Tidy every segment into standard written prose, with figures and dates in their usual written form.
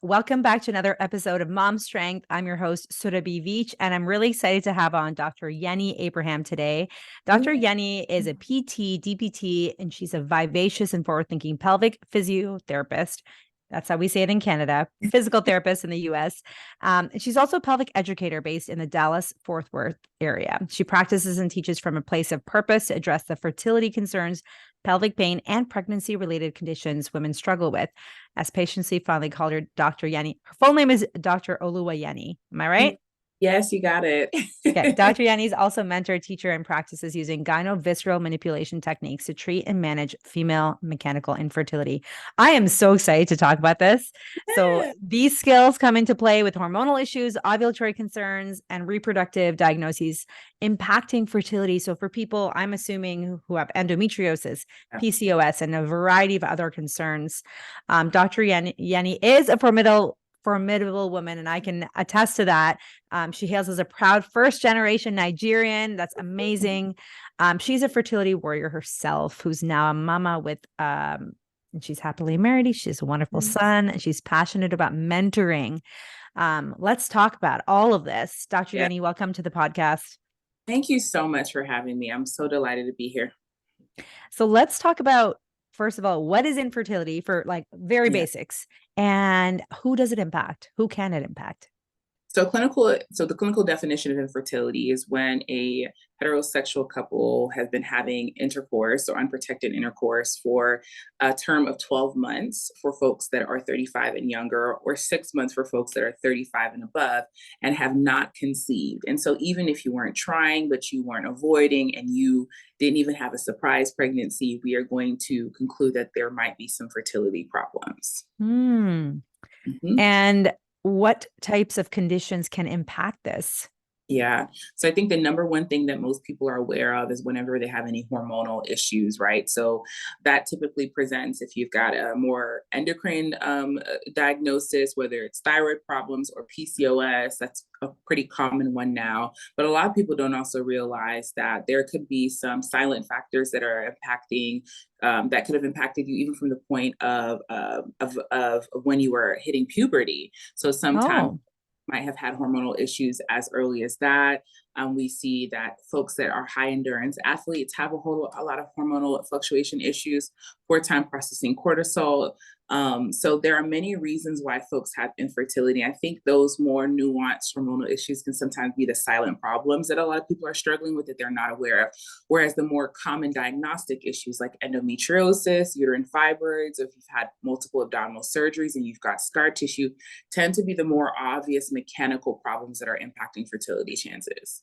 Welcome back to another episode of Mom Strength. I'm your host, Surabhi, and I'm really excited to have on Dr. Yeni Abraham today. Dr. Yeni is a PT, DPT, and she's a vivacious and forward-thinking pelvic physiotherapist. That's how we say it in Canada, physical therapist in the US. She's also a pelvic educator based in the Dallas-Fort Worth area. She practices and teaches from a place of purpose to address the fertility concerns, pelvic pain, and pregnancy-related conditions women struggle with. As patients finally called her Dr. Yeni. Her full name is Dr. Oluwa Yeni. Am I right? Yes, you got it. Okay. Dr. Yeni is also a mentor, teacher, and practices using gynovisceral manipulation techniques to treat and manage female mechanical infertility. I am so excited to talk about this. So these skills come into play with hormonal issues, ovulatory concerns, and reproductive diagnoses impacting fertility. So for people, I'm assuming who have endometriosis, PCOS, and a variety of other concerns, Dr. Yeni is a formidable woman, and I can attest to that. She hails as a proud first-generation Nigerian. That's amazing. She's a fertility warrior herself, who's now a mama with, and she's happily married. She has a wonderful son, and she's passionate about mentoring. Let's talk about all of this. Dr. Yeni, welcome to the podcast. Thank you so much for having me. I'm so delighted to be here. So let's talk about, first of all, what is infertility for very basics, and who does it impact? Who can it impact? So the clinical definition of infertility is when a heterosexual couple has been having intercourse or unprotected intercourse for a term of 12 months for folks that are 35 and younger, or 6 months for folks that are 35 and above, and have not conceived. And so even if you weren't trying, but you weren't avoiding, and you didn't even have a surprise pregnancy, we are going to conclude that there might be some fertility problems. And what types of conditions can impact this? Yeah. So I think the number one thing that most people are aware of is whenever they have any hormonal issues, right? So that typically presents if you've got a more endocrine diagnosis, whether it's thyroid problems or PCOS. That's a pretty common one now. But a lot of people don't also realize that there could be some silent factors that are impacting that could have impacted you even from the point of when you were hitting puberty. So sometimes might have had hormonal issues as early as that. We see that folks that are high endurance athletes have a lot of hormonal fluctuation issues, poor time processing cortisol. So there are many reasons why folks have infertility. I think those more nuanced hormonal issues can sometimes be the silent problems that a lot of people are struggling with that they're not aware of. Whereas the more common diagnostic issues like endometriosis, uterine fibroids, if you've had multiple abdominal surgeries and you've got scar tissue, tend to be the more obvious mechanical problems that are impacting fertility chances.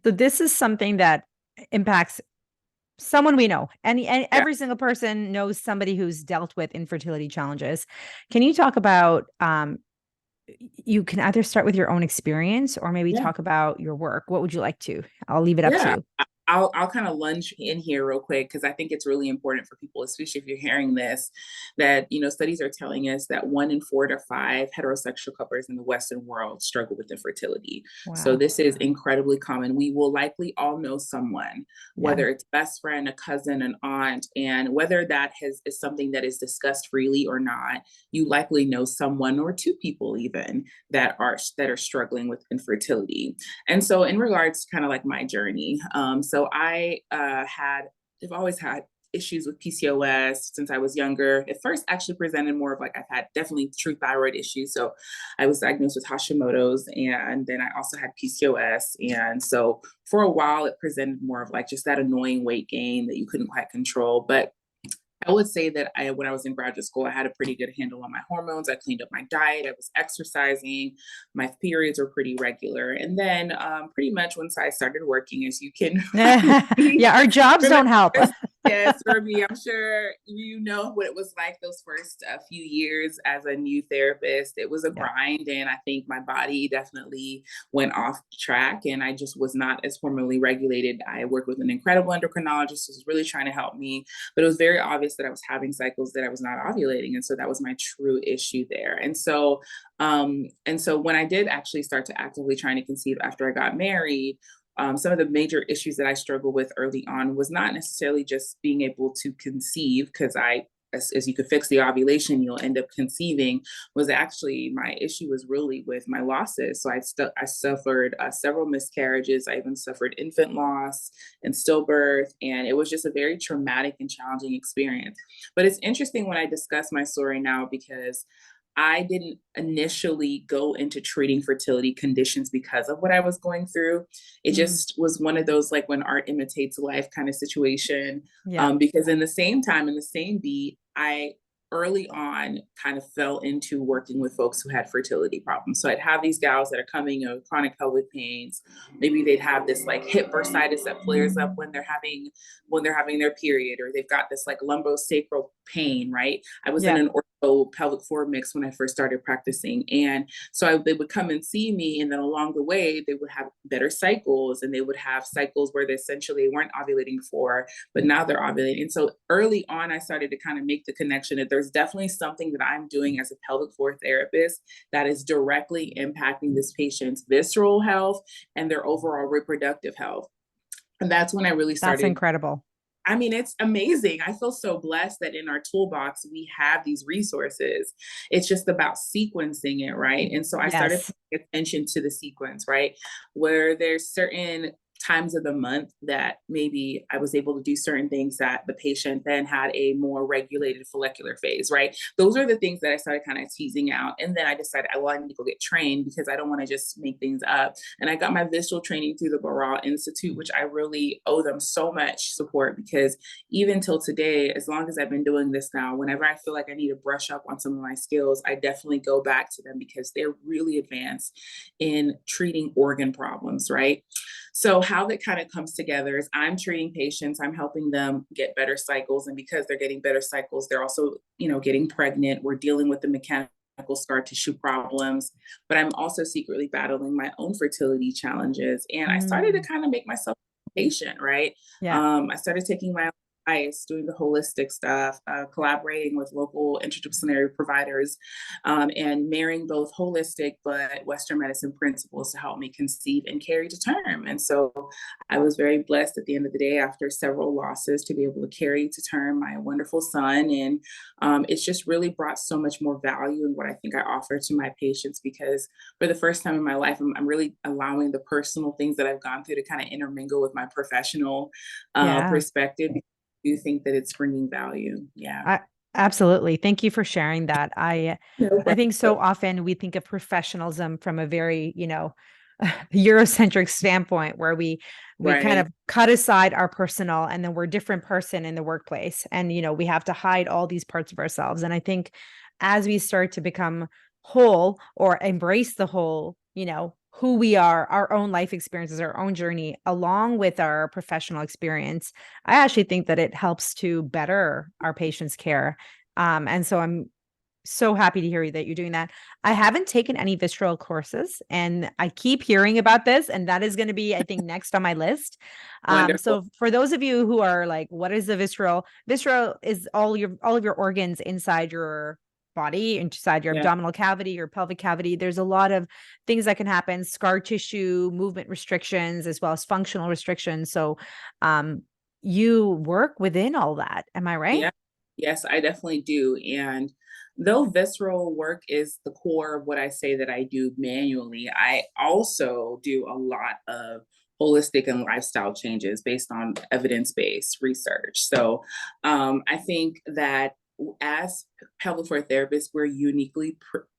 So this is something that impacts someone we know, and every single person knows somebody who's dealt with infertility challenges. Can you talk about, you can either start with your own experience or maybe talk about your work. What would you like to? I'll leave it up to you. I'll kind of lunge in here real quick because I think it's really important for people, especially if you're hearing this, that, studies are telling us that 1 in 4 to 5 heterosexual couples in the Western world struggle with infertility. Wow. So this is incredibly common. We will likely all know someone, whether it's best friend, a cousin, an aunt, and whether that is something that is discussed freely or not, you likely know someone or 2 people even that are struggling with infertility. And so in regards to kind of like my journey, so I've always had issues with PCOS since I was younger. It first actually presented more of like I've had definitely true thyroid issues. So I was diagnosed with Hashimoto's, and then I also had PCOS. And so for a while, it presented more of like just that annoying weight gain that you couldn't quite control. But I would say that when I was in graduate school, I had a pretty good handle on my hormones. I cleaned up my diet. I was exercising. My periods were pretty regular. And then pretty much once I started working, as you can. Our jobs don't help. Yes, Surabhi, I'm sure you know what it was like those first few years as a new therapist. It was a grind, and I think my body definitely went off track, and I just was not as hormonally regulated. I worked with an incredible endocrinologist who was really trying to help me, but it was very obvious that I was having cycles that I was not ovulating, and so that was my true issue there. And so when I did actually start to actively trying to conceive after I got married, some of the major issues that I struggled with early on was not necessarily just being able to conceive, because I as you could fix the ovulation, you'll end up conceiving, was actually my issue was really with my losses. So I suffered several miscarriages. I even suffered infant loss and stillbirth. And it was just a very traumatic and challenging experience. But it's interesting when I discuss my story now, because I didn't initially go into treating fertility conditions because of what I was going through. It just was one of those, like, when art imitates life kind of situation. Yeah. Because in the same time, in the same beat, I early on kind of fell into working with folks who had fertility problems. So I'd have these gals that are coming, with chronic pelvic pains. Maybe they'd have this like hip bursitis that flares up when they're having their period, or they've got this like lumbosacral pain, right? I was in Yeah. an ortho pelvic floor mix when I first started practicing. And so they would come and see me. And then along the way, they would have better cycles, and they would have cycles where they essentially weren't ovulating before, but now they're ovulating. And so early on, I started to kind of make the connection that there's definitely something that I'm doing as a pelvic floor therapist that is directly impacting this patient's visceral health and their overall reproductive health. And that's when I really That's started. incredible. I mean, it's amazing. I feel so blessed that in our toolbox, we have these resources. It's just about sequencing it, right? And so I started Yes. paying attention to the sequence, right? Where there's certain times of the month that maybe I was able to do certain things that the patient then had a more regulated follicular phase, right? Those are the things that I started kind of teasing out. And then I decided, I need to go get trained, because I don't want to just make things up. And I got my visual training through the Baral Institute, which I really owe them so much support, because even till today, as long as I've been doing this now, whenever I feel like I need to brush up on some of my skills, I definitely go back to them, because they're really advanced in treating organ problems, right? So how that kind of comes together is I'm treating patients, I'm helping them get better cycles. And because they're getting better cycles, they're also, getting pregnant. We're dealing with the mechanical scar tissue problems, but I'm also secretly battling my own fertility challenges. And I started to kind of make myself a patient, right? Yeah. I started taking my advice, doing the holistic stuff, collaborating with local interdisciplinary providers, and marrying both holistic but Western medicine principles to help me conceive and carry to term. And so I was very blessed at the end of the day, after several losses, to be able to carry to term my wonderful son. And it's just really brought so much more value in what I think I offer to my patients, because for the first time in my life, I'm really allowing the personal things that I've gone through to kind of intermingle with my professional perspective. Do you think that it's bringing value? Yeah. Absolutely. Thank you for sharing that. I think so often we think of professionalism from a very, Eurocentric standpoint, where we kind of cut aside our personal, and then we're a different person in the workplace. And, we have to hide all these parts of ourselves. And I think as we start to become whole, or embrace the whole, who we are, our own life experiences, our own journey, along with our professional experience, I actually think that it helps to better our patients' care. And so I'm so happy to hear that you're doing that. I haven't taken any visceral courses, and I keep hearing about this, and that is going to be, I think, next on my list. So for those of you who are like, what is the visceral? Visceral is all of your organs inside your body, inside your abdominal cavity, your pelvic cavity. There's a lot of things that can happen: scar tissue, movement restrictions, as well as functional restrictions. So you work within all that. Am I right? Yeah. Yes, I definitely do. And though visceral work is the core of what I say that I do manually, I also do a lot of holistic and lifestyle changes based on evidence-based research. So I think that as pelvic floor therapists, we're uniquely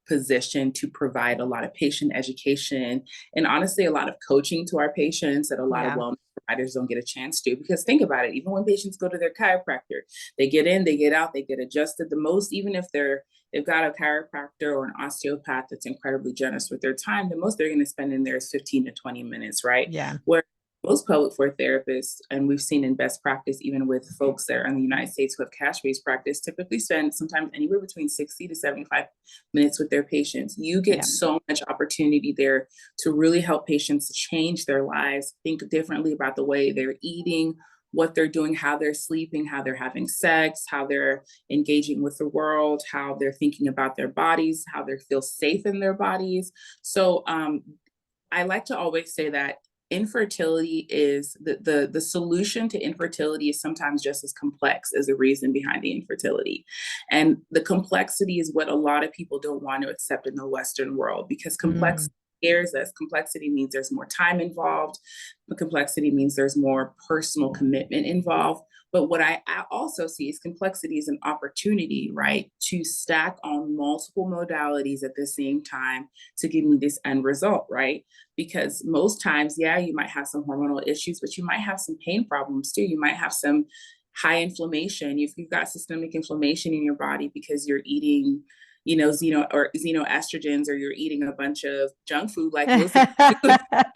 positioned to provide a lot of patient education and honestly a lot of coaching to our patients that a lot of wellness providers don't get a chance to. Because think about it, even when patients go to their chiropractor, they get in, they get out, they get adjusted. The most, even if they've got a chiropractor or an osteopath that's incredibly generous with their time, the most they're going to spend in there is 15 to 20 minutes, right? Yeah. Where most pelvic floor therapists, and we've seen in best practice, even with folks that are in the United States who have cash-based practice, typically spend sometimes anywhere between 60 to 75 minutes with their patients. You get so much opportunity there to really help patients change their lives, think differently about the way they're eating, what they're doing, how they're sleeping, how they're having sex, how they're engaging with the world, how they're thinking about their bodies, how they feel safe in their bodies. So I like to always say that infertility is the solution to infertility is sometimes just as complex as the reason behind the infertility. And the complexity is what a lot of people don't want to accept in the Western world, because Mm. complexity scares us. Complexity means there's more time involved. But complexity means there's more personal commitment involved. But what I also see is complexity is an opportunity, right, to stack on multiple modalities at the same time to give me this end result, right? Because most times, yeah, you might have some hormonal issues, but you might have some pain problems too. You might have some high inflammation. If you've got systemic inflammation in your body because you're eating, xenoestrogens, or you're eating a bunch of junk food like most of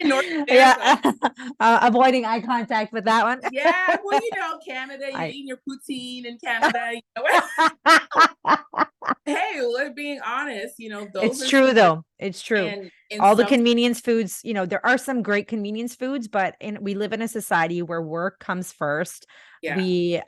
in North America. Yeah. Avoiding eye contact with that one. Yeah, well, Canada, you're I eating your poutine in Canada. Hey, we're being honest, those It's are true though. It's true. and All the some convenience foods, there are some great convenience foods, but we live in a society where work comes first. yeah, We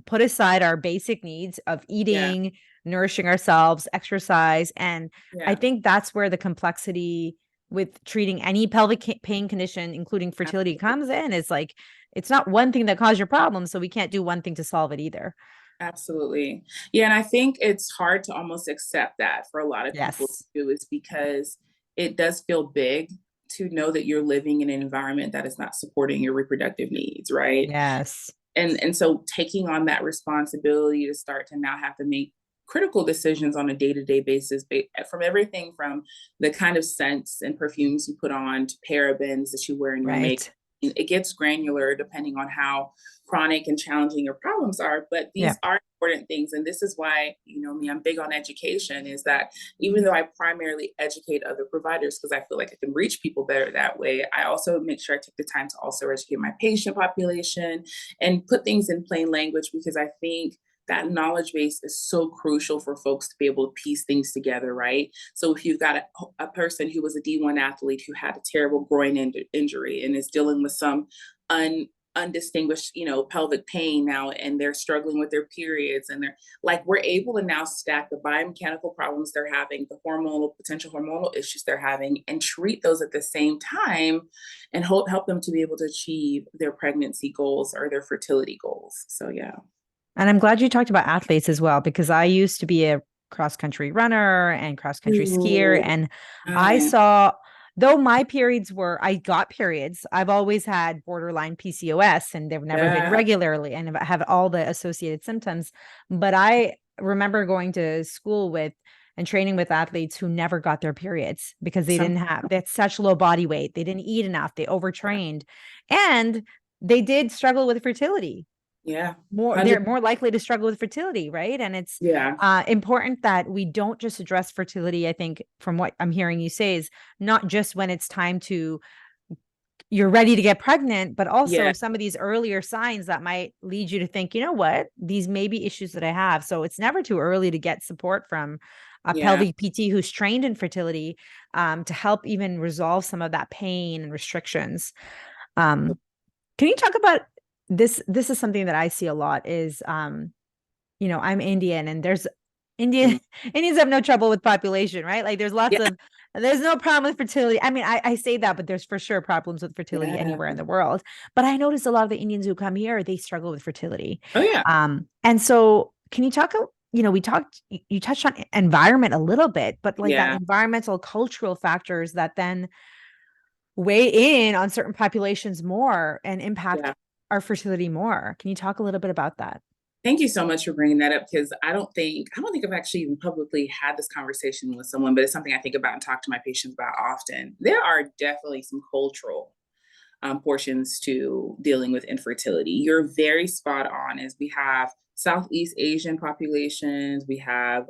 put aside our basic needs of yeah, eating, nourishing ourselves, exercise, and I yeah. think that's where the complexity with treating any pelvic pain condition, including fertility, comes in. Is like it's not one thing that caused your problem, so we can't do one thing to solve it either. Absolutely. Yeah, and I think it's hard to almost accept that for a lot of people Yes. too, is because it does feel big to know that you're living in an environment that is not supporting your reproductive needs, right? Yes. And so taking on that responsibility to start to now have to make critical decisions on a day-to-day basis, from everything from the kind of scents and perfumes you put on to parabens that you wear in your makeup. Right. It gets granular depending on how chronic and challenging your problems are, but Yeah. these are important things. And this is why, me, I'm big on education, is that even though I primarily educate other providers because I feel like I can reach people better that way, I also make sure I take the time to also educate my patient population and put things in plain language, because I think that knowledge base is so crucial for folks to be able to piece things together, right? So if you've got a person who was a D1 athlete who had a terrible groin injury and is dealing with some undistinguished, pelvic pain now, and they're struggling with their periods, and they're like, we're able to now stack the biomechanical problems they're having, the potential hormonal issues they're having, and treat those at the same time, and help them to be able to achieve their pregnancy goals or their fertility goals. So yeah. And I'm glad you talked about athletes as well, because I used to be a cross country runner and cross country skier. Ooh, And I nice. saw, though I got periods, I've always had borderline PCOS and they've never been Yeah. regularly and have all the associated symptoms. But I remember going to school with and training with athletes who never got their periods because Some, they had such low body weight. They didn't eat enough. They overtrained and they did struggle with fertility. yeah. They're 100. more likely to struggle with fertility, right? And it's Yeah. important that we don't just address fertility. I think from what I'm hearing you say is not just when it's time to you're ready to get pregnant, but Yeah. also some of these earlier signs that might lead you to think, you know what, these may be issues that I have. So it's never too early to get support from a Yeah. pelvic PT who's trained in fertility, to help even resolve some of that pain and restrictions. Um, can you talk about this? This is something that I see a lot is, I'm Indian and there's Mm. Indian Indians have no trouble with population, right? Like Yeah. there's no problem with fertility. I mean, I say that, but there's for sure problems with fertility Yeah. anywhere in the world. But I notice a lot of the Indians who come here, they struggle with fertility. Oh yeah. And so can you talk, you touched on environment a little bit, but like that Yeah. environmental cultural factors that then weigh in on certain populations more and impact Yeah. our fertility more. Can you talk a little bit about that? Thank you so much for bringing that up, because I don't think I've actually even publicly had this conversation with someone, but it's something I think about and talk to my patients about often. There are definitely some cultural portions to dealing with infertility. You're very spot on, as we have Southeast Asian populations, we have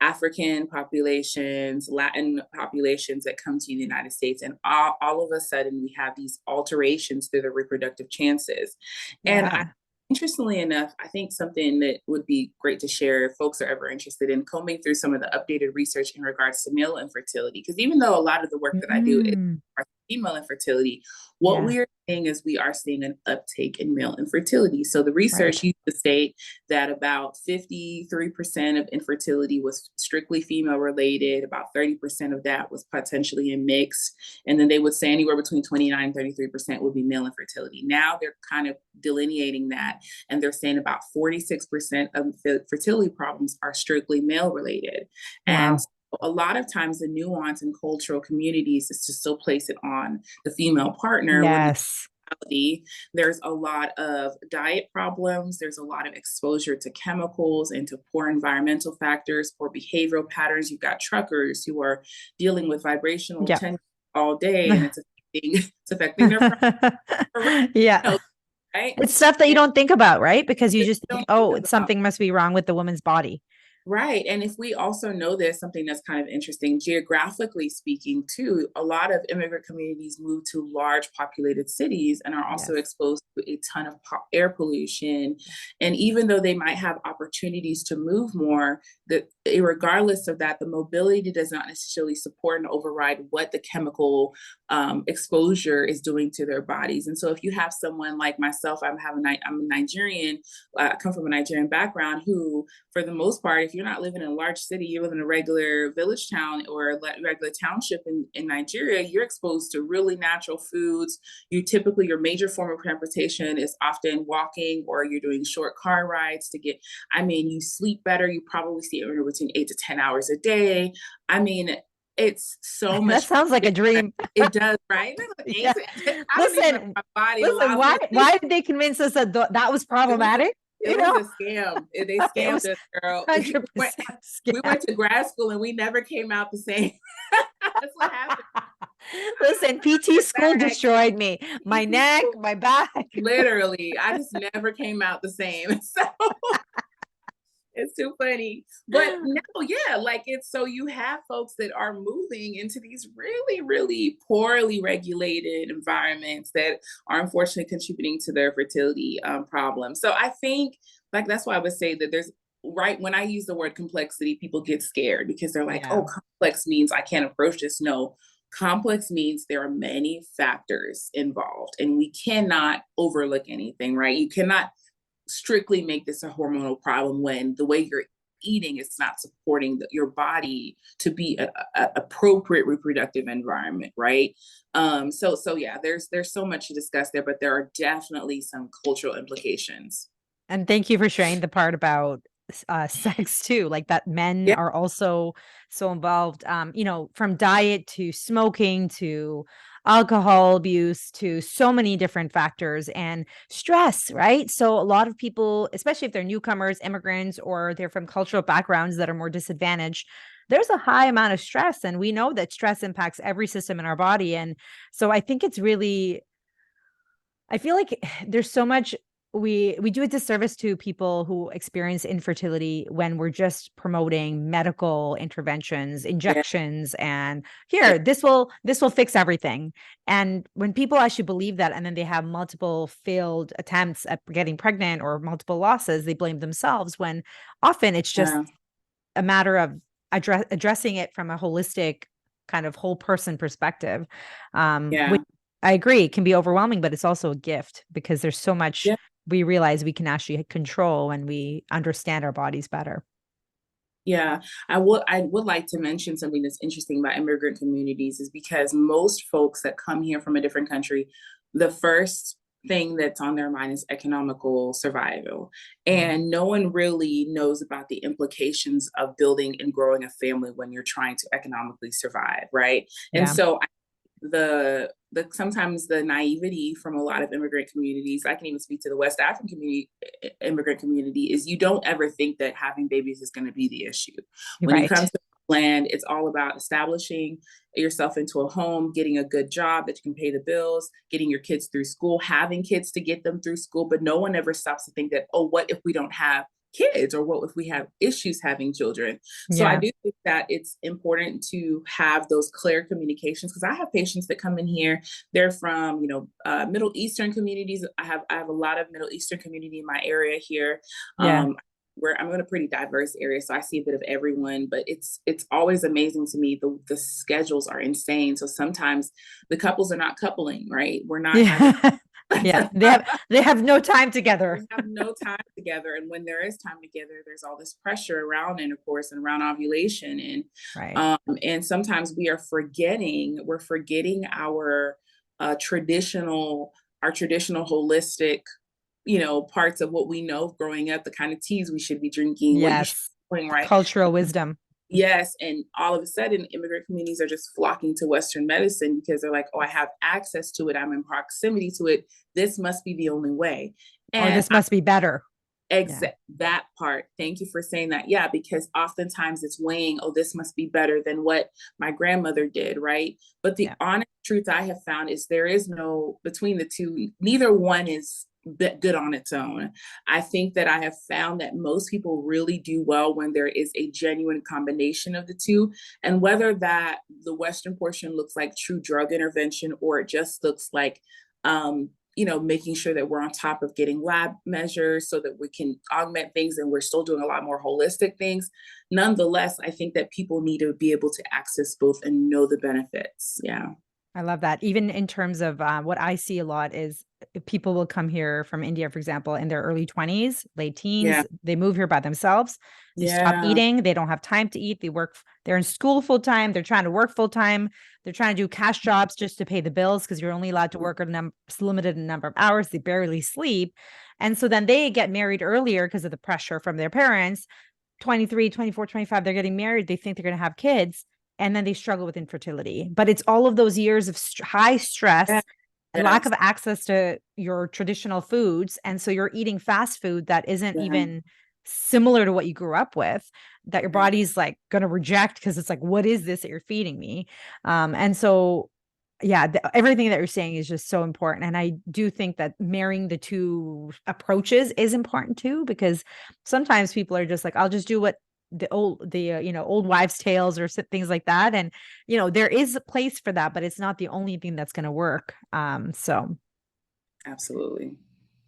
African populations, Latin populations that come to the United States, and all of a sudden we have these alterations to their reproductive chances. And Yeah. interestingly enough, I think something that would be great to share if folks are ever interested in combing through some of the updated research in regards to male infertility, because even though a lot of the work that I do is Mm, female infertility, what yeah. we're thing is we are seeing an uptake in male infertility. So the research Right. used to state that about 53% of infertility was strictly female related, about 30% of that was potentially in mixed, and then they would say anywhere between 29 and 33% would be male infertility. Now they're kind of delineating that, and they're saying about 46% of fertility problems are strictly male related. And Wow. a lot of times the nuance in cultural communities is to still place it on the female partner, when Yes. there's a lot of diet problems, there's a lot of exposure to chemicals and to poor environmental factors, poor behavioral patterns. You've got truckers who are dealing with vibrational Yeah. tension all day, and it's affecting their Yeah. right? It's stuff that you And don't think about, right? Because you just think, don't think oh, it's about. something must be wrong with the woman's body. Right. And if we also know there's something that's kind of interesting, geographically speaking, too, a lot of immigrant communities move to large populated cities and are also Yes. exposed to a ton of air pollution. And even though they might have opportunities to move more, regardless of that, the mobility does not necessarily support and override what the chemical exposure is doing to their bodies. And so if you have someone like myself, I'm a Nigerian, I come from a Nigerian background, who, for the most part, if you're not living in a large city, you live in a regular village town or a regular township in Nigeria, you're exposed to really natural foods. Your major form of transportation is often walking, or you're doing short car rides to get, you sleep better. You probably see it between 8 to 10 hours a day. I mean, it's so That much. sounds like a dream. It does, right? Yeah. I don't even know if Listen, my body listen, allows me why to think. why did they convince us that that was It was a problematic? it You was know, a scam. They it scammed was us, girl. 100% We scam. went to grad school and we never came out the same. That's what happened. Listen, PT school Back. destroyed me. My PT neck, school, my back. literally, I just never came out the same. So it's too funny. But no, yeah, like it's so you have folks that are moving into these really, really poorly regulated environments that are unfortunately contributing to their fertility problems. So I think, like, that's why I would say that right when I use the word complexity, people get scared because they're like, Yeah. oh, complex means I can't approach this. No, complex means there are many factors involved and we cannot overlook anything, right? You cannot strictly make this a hormonal problem when the way you're eating is not supporting your body to be a appropriate reproductive environment, right? So yeah, there's so much to discuss there, but there are definitely some cultural implications. And thank you for sharing the part about sex too, like that men Yeah. are also so involved, from diet to smoking to alcohol abuse to so many different factors and stress, right? So a lot of people, especially if they're newcomers, immigrants, or they're from cultural backgrounds that are more disadvantaged, there's a high amount of stress. And we know that stress impacts every system in our body. And so I think it's really, I feel like there's so much we do a disservice to people who experience infertility when we're just promoting medical interventions, Yeah. injections, and Yeah. here, this will fix everything. And when people actually believe that and then they have multiple failed attempts at getting pregnant or multiple losses, they blame themselves when often it's just Yeah. a matter of addressing it from a holistic kind of whole person perspective. Yeah. Which I agree, it can be overwhelming, but it's also a gift because there's so much Yeah. we realize we can actually control when we understand our bodies better. Yeah, I would like to mention something that's interesting about immigrant communities is because most folks that come here from a different country, the first thing that's on their mind is economical survival. Mhm. And no one really knows about the implications of building and growing a family when you're trying to economically survive, right? And Yeah. so the sometimes the naivety from a lot of immigrant communities, I can even speak to the West African community, immigrant community, is you don't ever think that having babies is going to be the issue. You're When you come right. to land, it's all about establishing yourself into a home, getting a good job that you can pay the bills, getting your kids through school, having kids to get them through school. But no one ever stops to think that, oh, what if we don't have kids, or what if we have issues having children? So I Yeah. do think that it's important to have those clear communications, because I have patients that come in here, they're from, Middle Eastern communities. I have a lot of Middle Eastern community in my area here. Yeah. I'm in a pretty diverse area, so I see a bit of everyone, but it's always amazing to me. The schedules are insane. So sometimes the couples are not coupling, right? We're not having Yeah. Yeah. They have no time together. we have no time together. And when there is time together, there's all this pressure around intercourse and around ovulation. Right. And sometimes we're forgetting traditional, our traditional holistic, parts of what we know growing up, the kind of teas we should be drinking, what you should Yes. be doing, right? Cultural wisdom. Yes. And all of a sudden, immigrant communities are just flocking to Western medicine because they're like, oh, I have access to it. I'm in proximity to it. This must be the only way. Or And this must be better. Yeah. that part. Thank you for saying that. Yeah, because oftentimes it's weighing, oh, this must be better than what my grandmother did, right? But the honest truth I have found is there is no, between the two, neither one is good on its own. I think that I have found that most people really do well when there is a genuine combination of the two. And whether that the Western portion looks like true drug intervention or it just looks like, making sure that we're on top of getting lab measures so that we can augment things and we're still doing a lot more holistic things. Nonetheless, I think that people need to be able to access both and know the benefits. Yeah. I love that. Even in terms of what I see a lot is people will come here from India, for example, in their early 20s, late teens. Yeah. They move here by themselves. They stop Yeah. eating. They don't have time to eat. They're in school full time. They're trying to work full time. They're trying to do cash jobs just to pay the bills because you're only allowed to work a limited number of hours. They barely sleep. And so then they get married earlier because of the pressure from their parents. 23, 24, 25, they're getting married. They think they're going to have kids. And then they struggle with infertility. But it's all of those years of high stress, Yeah. lack Yes. of access to your traditional foods. And so you're eating fast food that isn't Yeah. even similar to what you grew up with, that your Yeah. body's like going to reject because it's like, what is this that you're feeding me? And so, yeah, everything that you're saying is just so important. And I do think that marrying the two approaches is important too, because sometimes people are just like, I'll just do what old wives tales or things like that, and there is a place for that, but it's not the only thing that's going to work. So Absolutely.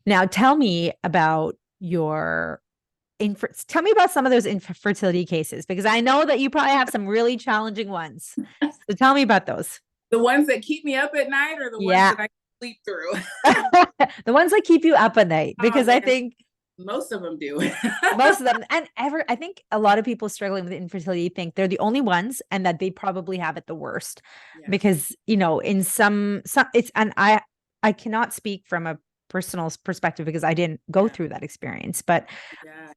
now tell me about tell me about some of those infertility cases, because I know that you probably have some really challenging ones, so tell me about those. The ones that keep me up at night or the ones Yeah. that I sleep through? The ones that keep you up at night, Oh, because I man. think Most of them do. most of them, I think a lot of people struggling with infertility think they're the only ones and that they probably have it the worst. Yeah. Because in some it's, and I cannot speak from a personal perspective because I didn't go through that experience, but Yeah.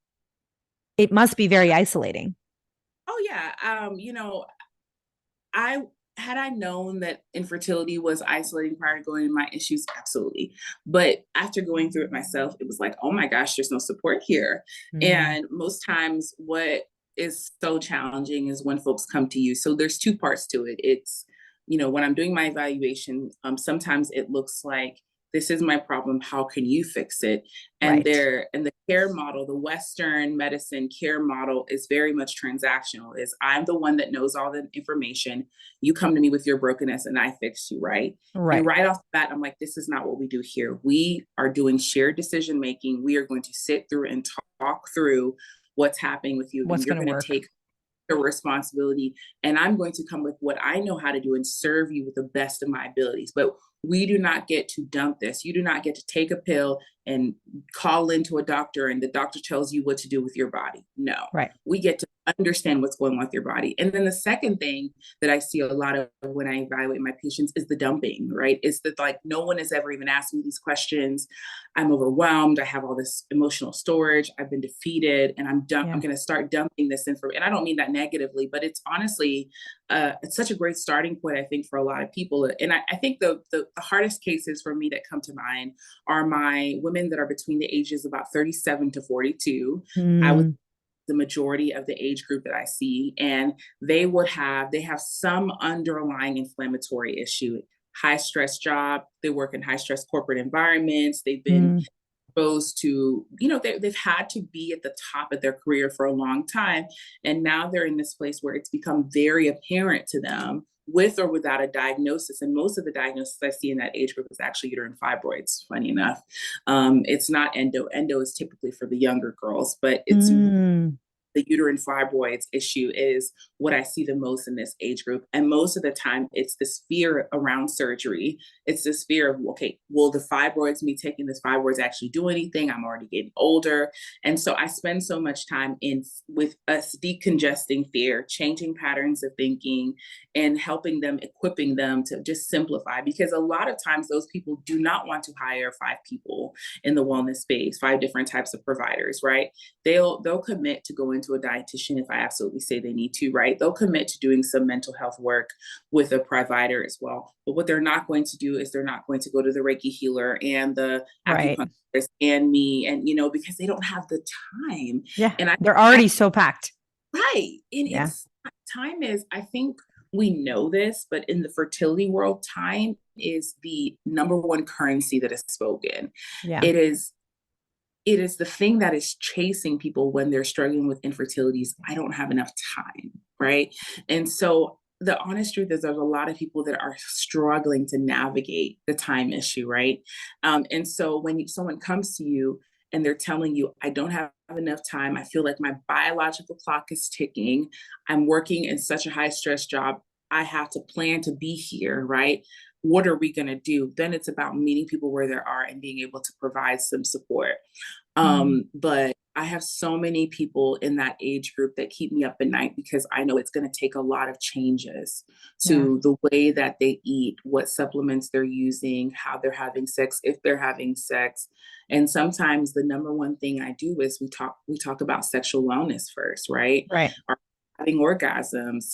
it must be very isolating. Oh yeah. I had I known that infertility was isolating prior to going into my issues, absolutely. But after going through it myself, it was like, oh my gosh, there's no support here. Mm, And most times what is so challenging is when folks come to you. So there's two parts to it. It's, when I'm doing my evaluation, sometimes it looks like this is my problem. How can you fix it? And right. the care model, the Western medicine care model is very much transactional. Is I'm the one that knows all the information. You come to me with your brokenness and I fix you, right? And Right. right off the bat, I'm like, this is not what we do here. We are doing shared decision making. We are going to sit through and talk through what's happening with you. What's And you're going to going to work? take the responsibility. And I'm going to come with what I know how to do and serve you with the best of my abilities. But we do not get to dump this. You do not get to take a pill and call into a doctor and the doctor tells you what to do with your body. No, Right. we get to understand what's going on with your body. And then the second thing that I see a lot of when I evaluate my patients is the dumping, right? It's that like no one has ever even asked me these questions. I'm overwhelmed. I have all this emotional storage. I've been defeated and I'm Yeah. going to start dumping this information. And I don't mean that negatively, but it's honestly, it's such a great starting point, I think, for a lot of people. And I think the hardest cases for me that come to mind are my women that are between the ages about 37 to 42. I would the majority of the age group that I see, and they have some underlying inflammatory issue, high stress job. They work in high stress corporate environments. They've been exposed to, they've had to be at the top of their career for a long time. And now they're in this place where it's become very apparent to them with or without a diagnosis. And most of the diagnosis I see in that age group is actually uterine fibroids, funny enough. It's not endo. Endo is typically for the younger girls, but it's the uterine fibroids issue is what I see the most in this age group. And most of the time, it's this fear around surgery. It's this fear of, okay, will the fibroids, me taking this fibroids actually do anything? I'm already getting older. And so I spend so much time with us decongesting fear, changing patterns of thinking, and helping them, equipping them to just simplify. Because a lot of times those people do not want to hire 5 people in the wellness space, 5 different types of providers, right? They'll commit to going to a dietitian if I absolutely say they need to, right? They'll commit to doing some mental health work with a provider as well. But what they're not going to do is they're not going to go to the Reiki healer and the acupuncturist and me, and, because they don't have the time. Yeah. And they're already so packed. Right. And time is, I think we know this, but in the fertility world, time is the number one currency that is spoken. Yeah. It is the thing that is chasing people when they're struggling with infertility. I don't have enough time, right? And so the honest truth is there's a lot of people that are struggling to navigate the time issue, right? And so when someone comes to you and they're telling you, I don't have enough time, I feel like my biological clock is ticking, I'm working in such a high stress job, I have to plan to be here, right? What are we going to do? Then it's about meeting people where they are and being able to provide some support. But I have so many people in that age group that keep me up at night because I know it's going to take a lot of changes to the way that they eat, what supplements they're using, how they're having sex, if they're having sex. And sometimes the number one thing I do is we talk about sexual wellness first, right? Right. Having orgasms,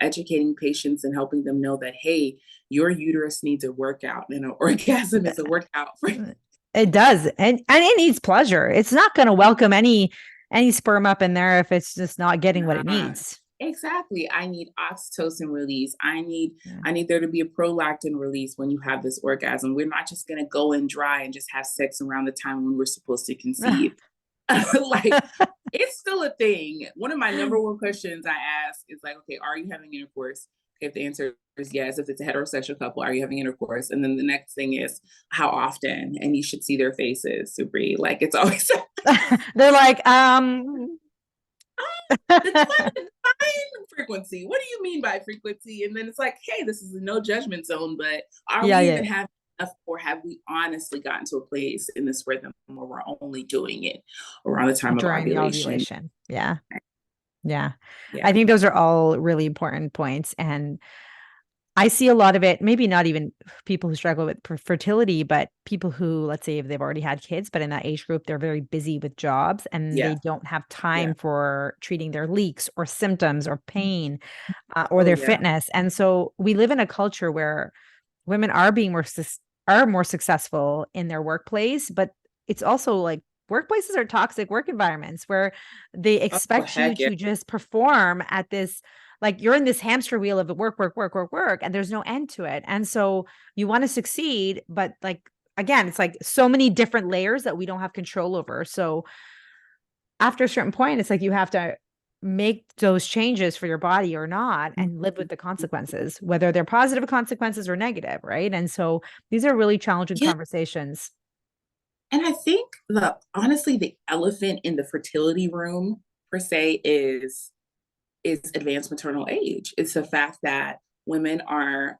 educating patients and helping them know that, hey, your uterus needs a workout and an orgasm is a workout. It does. And it needs pleasure. It's not going to welcome any sperm up in there if it's just not getting what it needs. Exactly. I need oxytocin release. I need there to be a prolactin release when you have this orgasm. We're not just going to go in dry and just have sex around the time when we're supposed to conceive. Like, it's still a thing. One of my number one questions I ask is like, okay, are you having intercourse? If the answer is yes, if it's a heterosexual couple, are you having intercourse? And then the next thing is how often? And you should see their faces, Surabhi. Like, it's always they're like, define frequency. What do you mean by frequency? And then it's like, hey, this is a no judgment zone, but are we even having enough, or have we honestly gotten to a place in this rhythm where we're only doing it around the time of ovulation? Yeah. I think those are all really important points. And I see a lot of it, maybe not even people who struggle with fertility, but people who, let's say, if they've already had kids, but in that age group, they're very busy with jobs and they don't have time for treating their leaks or symptoms or pain or their fitness. And so we live in a culture where women are being more successful in their workplace, but it's also like workplaces are toxic work environments where they expect you to just perform at this, like you're in this hamster wheel of work, and there's no end to it. And so you want to succeed, but like, again, it's like so many different layers that we don't have control over. So after a certain point, it's like you have to make those changes for your body or not and live with the consequences, whether they're positive consequences or negative, right? And so these are really challenging conversations. And I think honestly, the elephant in the fertility room per se is advanced maternal age. It's the fact that women are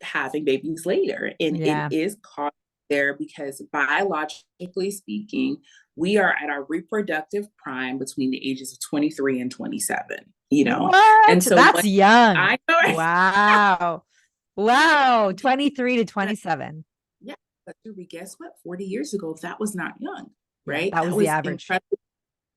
having babies later, and it is caused there because biologically speaking, we are at our reproductive prime between the ages of 23 and 27, What? And so that's young. I know. Wow. 23 to 27. Yeah. But guess what? 40 years ago, that was not young, right? That was the average. Incredible.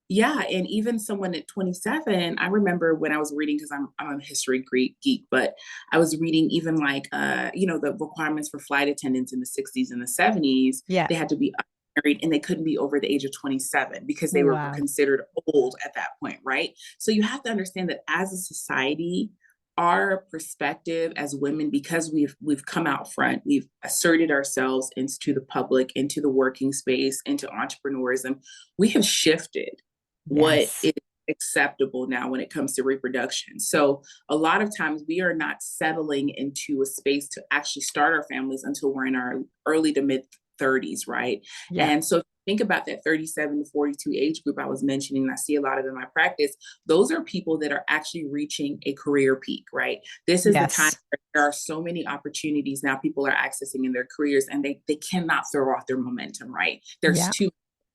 Yeah. And even someone at 27, I remember when I was reading, because I'm a history geek, but I was reading even like, the requirements for flight attendants in the 60s and the 70s. Yeah. They had to be married and they couldn't be over the age of 27 because they were considered old at that point, right? So you have to understand that as a society, our perspective as women, because we've come out front, we've asserted ourselves into the public, into the working space, into entrepreneurism, we have shifted what is acceptable now when it comes to reproduction. So a lot of times we are not settling into a space to actually start our families until we're in our early to mid 30s, right? Yeah. And so think about that 37 to 42 age group I was mentioning, I see a lot of in my practice. Those are people that are actually reaching a career peak, right? This is the time Yes. where there are so many opportunities now people are accessing in their careers, and they cannot throw off their momentum, right? There's Yeah. too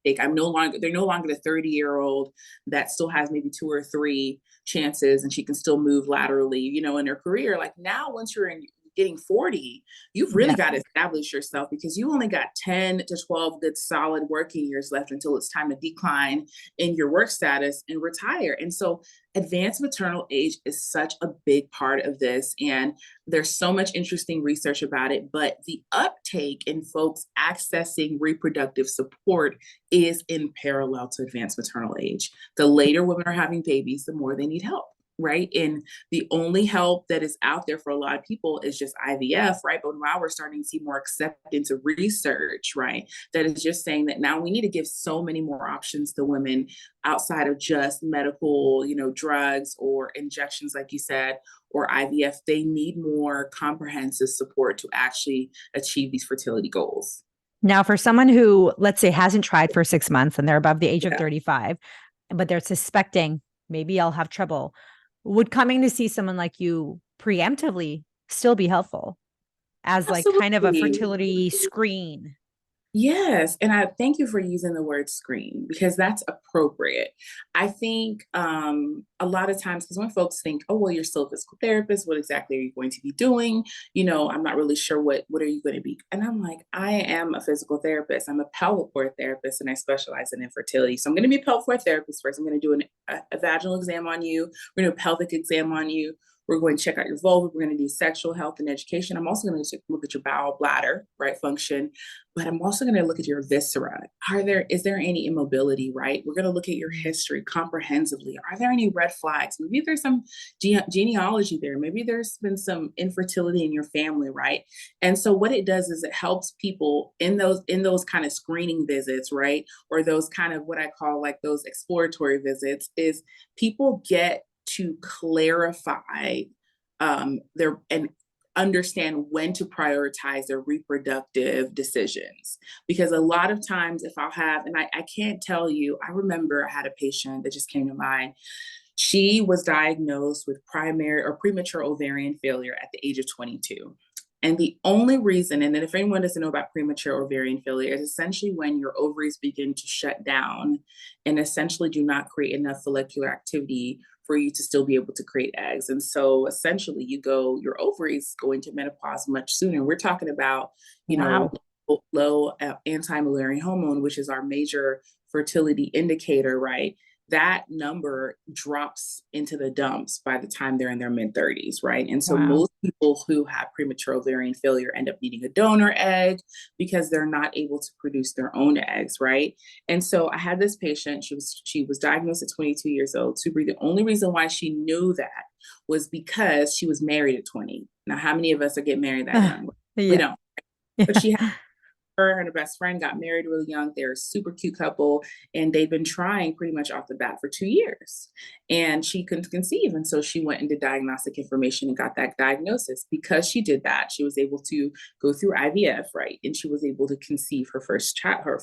they're no longer the 30-year-old that still has maybe 2 or 3 chances and she can still move laterally, in her career. Like now, once you're getting 40, you've really Yeah. got to establish yourself, because you only got 10 to 12 good solid working years left until it's time to decline in your work status and retire. And so advanced maternal age is such a big part of this. And there's so much interesting research about it, but the uptake in folks accessing reproductive support is in parallel to advanced maternal age. The later women are having babies, the more they need help, right? And the only help that is out there for a lot of people is just IVF, right? But now we're starting to see more acceptance of research, right? That is just saying that now we need to give so many more options to women outside of just medical, drugs or injections, like you said, or IVF. They need more comprehensive support to actually achieve these fertility goals. Now, for someone who, let's say, hasn't tried for 6 months and they're above the age of Yeah. 35, but they're suspecting maybe I'll have trouble, would coming to see someone like you preemptively still be helpful as like kind of a Absolutely. fertility screen? Yes. And I thank you for using the word screen, because that's appropriate. I think a lot of times, because when folks think, oh, well, you're still a physical therapist, what exactly are you going to be doing? I'm not really sure what are you going to be? And I'm like, I am a physical therapist. I'm a pelvic floor therapist, and I specialize in infertility. So I'm going to be a pelvic floor therapist first. I'm going to do a vaginal exam on you. We're going to do a pelvic exam on you. We're going to check out your vulva. We're going to do sexual health and education. I'm also going to look at your bowel, bladder, right, function, but I'm also going to look at your viscera. Is there any immobility, right? We're going to look at your history comprehensively. Are there any red flags? Maybe there's some genealogy there. Maybe there's been some infertility in your family, right? And so what it does is it helps people in those kind of screening visits, right? Or those kind of what I call like those exploratory visits, is people get to clarify their and understand when to prioritize their reproductive decisions. Because a lot of times, if I'll have, and I can't tell you, I remember I had a patient that just came to mind. She was diagnosed with primary or premature ovarian failure at the age of 22. And the only reason, and then if anyone doesn't know about premature ovarian failure, is essentially when your ovaries begin to shut down and essentially do not create enough follicular activity for you to still be able to create eggs. And so essentially your ovaries go into menopause much sooner. We're talking about, Wow. low anti-Mullerian hormone, which is our major fertility indicator, right? That number drops into the dumps by the time they're in their mid 30s, right? And so Wow. most people who have premature ovarian failure end up needing a donor egg because they're not able to produce their own eggs, right? And so I had this patient, she was diagnosed at 22 years old. Surabhi, the only reason why she knew that was because she was married at 20. Now, how many of us are getting married that young? We Yeah. don't. But Yeah. she had her and her best friend got married really young. They're a super cute couple, and they've been trying pretty much off the bat for 2 years. And she couldn't conceive. And so she went into diagnostic information and got that diagnosis. Because she did that, she was able to go through IVF, right? And she was able to conceive her first child, her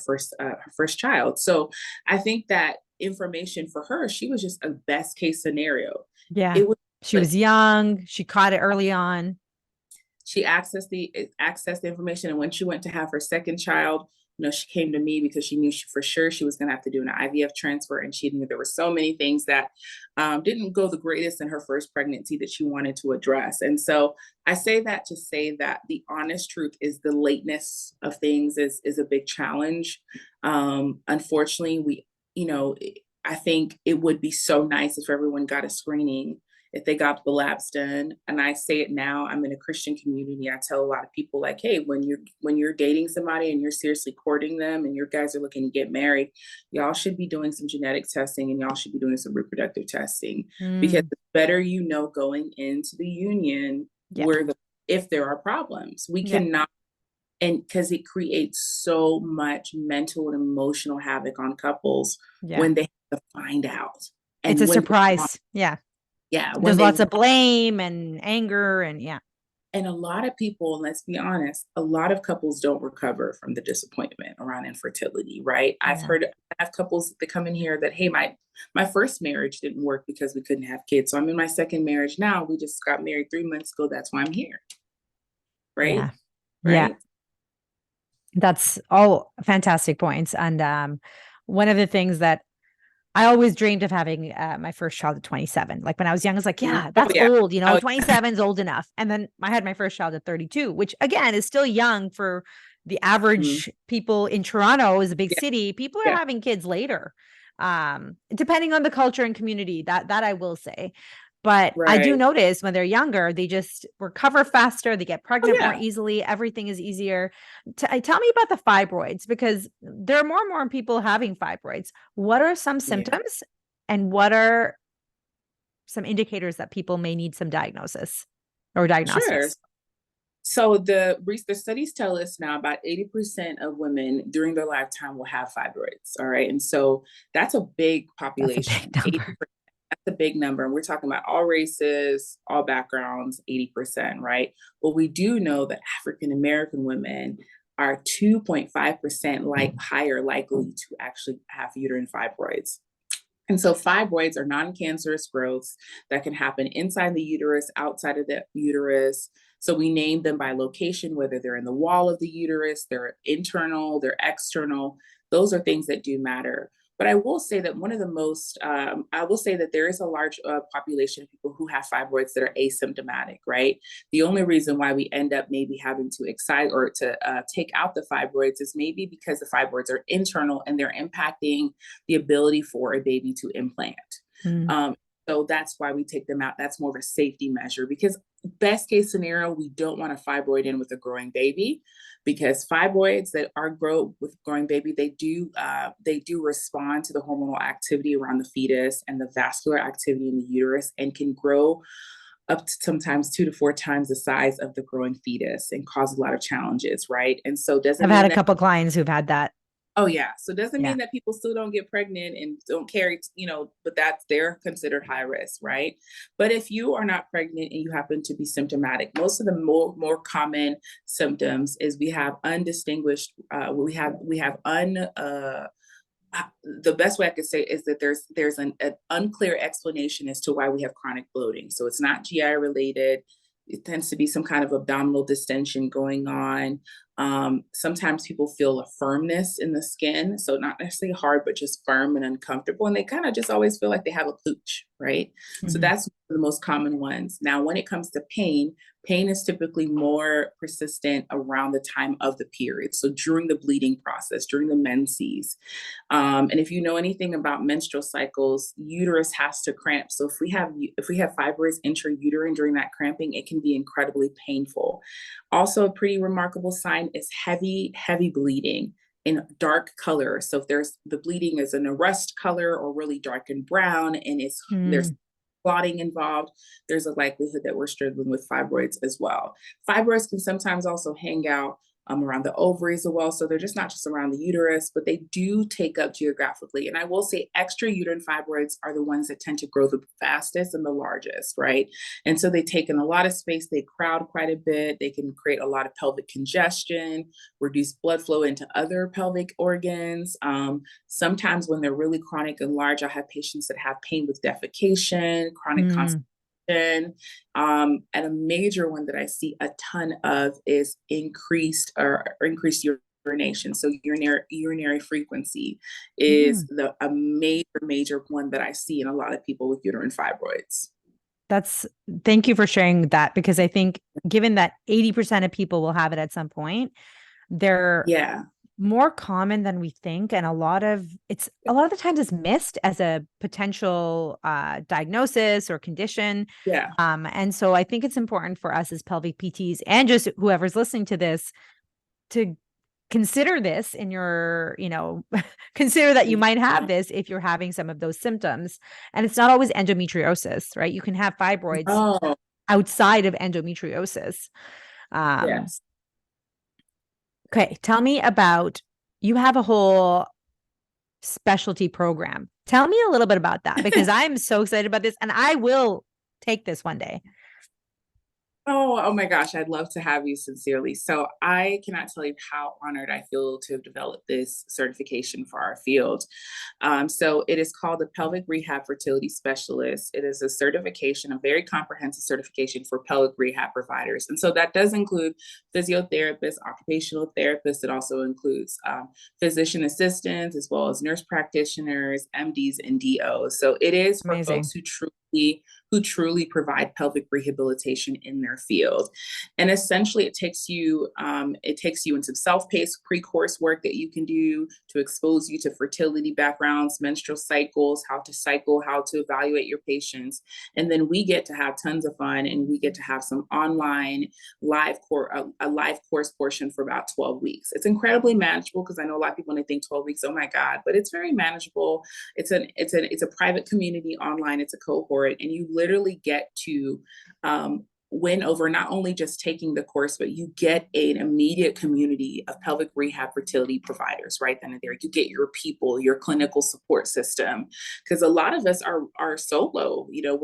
first child. So I think that information for her, she was just a best case scenario. Yeah. It was She like was young. She caught it early on. she accessed the information, and when she went to have her second child, she came to me because she knew for sure she was going to have to do an IVF transfer, and she knew there were so many things that didn't go the greatest in her first pregnancy that she wanted to address. And so I say that to say that the honest truth is the lateness of things is a big challenge. Unfortunately, I think it would be so nice if everyone got a screening, if they got the labs done. And I say it now, I'm in a Christian community. I tell a lot of people, like, hey, when you're dating somebody and you're seriously courting them and your guys are looking to get married, y'all should be doing some genetic testing, and y'all should be doing some reproductive testing, because Mm, the better going into the union yeah. where if there are problems, we Yeah. cannot. And because it creates so much mental and emotional havoc on couples Yeah. when they have to find out. It's And a when surprise. Yeah. yeah, when There's they lots of blame and anger and yeah. and a lot of people, let's be honest, a lot of couples don't recover from the disappointment around infertility, right? Yeah. I have couples that come in here that, hey, my first marriage didn't work because we couldn't have kids. So I'm in my second marriage now. We just got married 3 months ago. That's why I'm here. Right. Yeah. Yeah. Right. That's all fantastic points. And one of the things that I always dreamed of having my first child at 27. Like when I was young, I was like, Mhm. yeah, Oh that's yeah. old. Oh 27 is old enough. And then I had my first child at 32, which again is still young for the mhm. average people in Toronto is a big Yeah. city. People are Yeah. having kids later, depending on the culture and community. That I will say. But I do Right. notice when they're younger, they just recover faster. They get Oh pregnant more yeah. easily. Everything is easier. Tell me about the fibroids because there are more and more people having fibroids. What are some Yeah. symptoms and what are some indicators that people may need some diagnosis or Sure. diagnostics? So the studies tell us now about 80% of women during their lifetime will have fibroids. All right. And so that's a big That's a big population. number. 80%, that's a big number. And we're talking about all races, all backgrounds, 80%, right? But we do know that African American women are 2.5% higher likely to actually have uterine fibroids. And so fibroids are non-cancerous growths that can happen inside the uterus, outside of the uterus. So we name them by location, whether they're in the wall of the uterus, they're internal, they're external. Those are things that do matter. But I will say that I will say that there is a large population of people who have fibroids that are asymptomatic, right? The only reason why we end up maybe having to excise or to take out the fibroids is maybe because the fibroids are internal and they're impacting the ability for a baby to implant. Mm. Um, so that's why we take them out. That's more of a safety measure because best case scenario, we don't want a fibroid in with a growing baby because fibroids that are grow with growing baby, they do respond to the hormonal activity around the fetus and the vascular activity in the uterus and can grow up to sometimes 2 to 4 times the size of the growing fetus and cause a lot of challenges, right? And so doesn't I've had mean a that couple clients who've had that. oh yeah. So it doesn't Yeah. mean that people still don't get pregnant and don't carry, but they're considered high risk, right? But if you are not pregnant and you happen to be symptomatic, most of the more common symptoms is we have undistinguished, we have the best way I could say is that there's an unclear explanation as to why we have chronic bloating. So it's not GI related. It tends to be some kind of abdominal distension going on. Sometimes people feel a firmness in the skin. So not necessarily hard, but just firm and uncomfortable. And they kind of just always feel like they have a pooch, right? So Mhm. that's one of the most common ones. Now, when it comes to pain, pain is typically more persistent around the time of the period. So during the bleeding process, during the menses. And if you know anything about menstrual cycles, uterus has to cramp. So if we have fibroids intrauterine during that cramping, it can be incredibly painful. Also, a pretty remarkable sign is heavy bleeding in dark color. So if there's the bleeding is in a rust color or really dark and brown, and there's Mm. clotting involved, there's a likelihood that we're struggling with fibroids as well. Fibroids can sometimes also hang out around the ovaries as well. So they're just not just around the uterus, but they do take up geographically. And I will say extrauterine fibroids are the ones that tend to grow the fastest and the largest, right? And so they take in a lot of space, they crowd quite a bit, they can create a lot of pelvic congestion, reduce blood flow into other pelvic organs. Sometimes when they're really chronic and large, I have patients that have pain with defecation, chronic Mm. constipation. And a major one that I see a ton of is increased urination. So urinary frequency is Mm. a major one that I see in a lot of people with uterine fibroids. That's thank you for sharing that because I think given that 80% of people will have it at some point, they're Yeah. more common than we think. And a lot of the times it's missed as a potential diagnosis or condition. Yeah. And so I think it's important for us as pelvic PTs and just whoever's listening to this to consider this in your, consider that you might have this if you're having some of those symptoms. And it's not always endometriosis, right? You can have fibroids Oh, outside of endometriosis. Um, yes. okay, tell me about you have a whole specialty program. Tell me a little bit about that, because I'm so excited about this and I will take this one day. Oh my gosh, I'd love to have you sincerely. So I cannot tell you how honored I feel to have developed this certification for our field. So it is called the Pelvic Rehab Fertility Specialist. It is a certification, a very comprehensive certification for pelvic rehab providers. And so that does include physiotherapists, occupational therapists. It also includes physician assistants, as well as nurse practitioners, MDs, and DOs. So it is for Amazing. folks who truly provide pelvic rehabilitation in their field. And essentially it takes you into self-paced pre-course work that you can do to expose you to fertility backgrounds, menstrual cycles, how to cycle, how to evaluate your patients. And then we get to have tons of fun, and we get to have some online a live course portion for about 12 weeks. It's incredibly manageable, because I know a lot of people, when they think 12 weeks, oh my God, but it's very manageable. It's a private community online. It's a cohort, and you literally get to win over not only just taking the course, but you get an immediate community of pelvic rehab fertility providers right then and there. You get your people, your clinical support system, because a lot of us are solo. We don't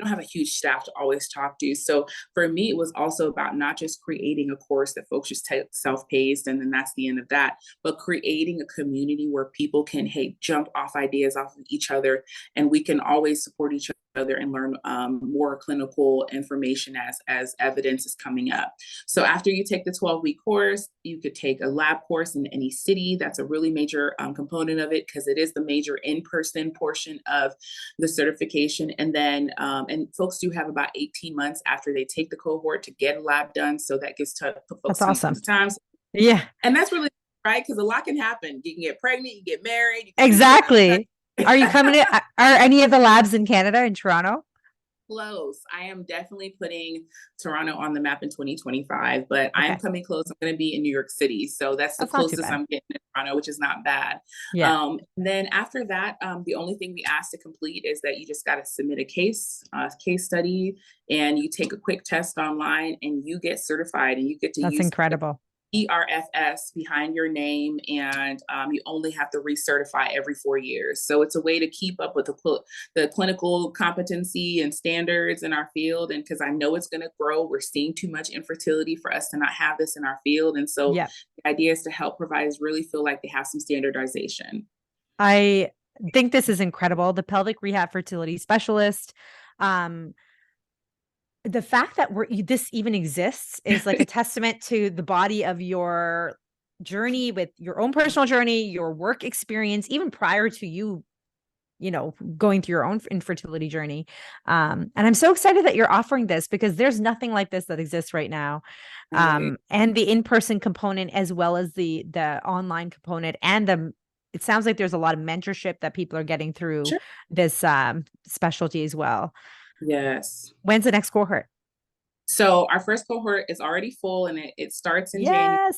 have a huge staff to always talk to. So for me, it was also about not just creating a course that folks just take self-paced and then that's the end of that, but creating a community where people can, hey, jump off ideas off of each other, and we can always support each other and learn more clinical information as evidence is coming up. So after you take the 12-week course, you could take a lab course in any city. That's a really major component of it, because it is the major in-person portion of the certification. And then and folks do have about 18 months after they take the cohort to get a lab done. So that gives folks That's awesome. time. Yeah. And that's really right, because a lot can happen. You can get pregnant, you get married. Exactly. Are you coming to, are any of the labs in Canada, in Toronto? Close. I am definitely putting Toronto on the map in 2025, but I am coming close. I'm going to be in New York City. So that's the closest I'm getting to Toronto, which is not bad. Yeah. Then after that, the only thing we ask to complete is that you just got to submit a case study, and you take a quick test online, and you get certified, and you get to use incredible. PRFS behind your name, and you only have to recertify every 4 years. So it's a way to keep up with the clinical competency and standards in our field. And because I know it's going to grow, we're seeing too much infertility for us to not have this in our field. And so the idea is to help providers really feel like they have some standardization. I think this is incredible. The Pelvic Rehab Fertility Specialist. The fact that this even exists is like a testament to the body of your journey, with your own personal journey, your work experience, even prior to you going through your own infertility journey. And I'm so excited that you're offering this, because there's nothing like this that exists right now. And the in-person component, as well as the online component, and it sounds like there's a lot of mentorship that people are getting through this specialty as well. Yes. When's the next cohort? So our first cohort is already full, and it starts in January.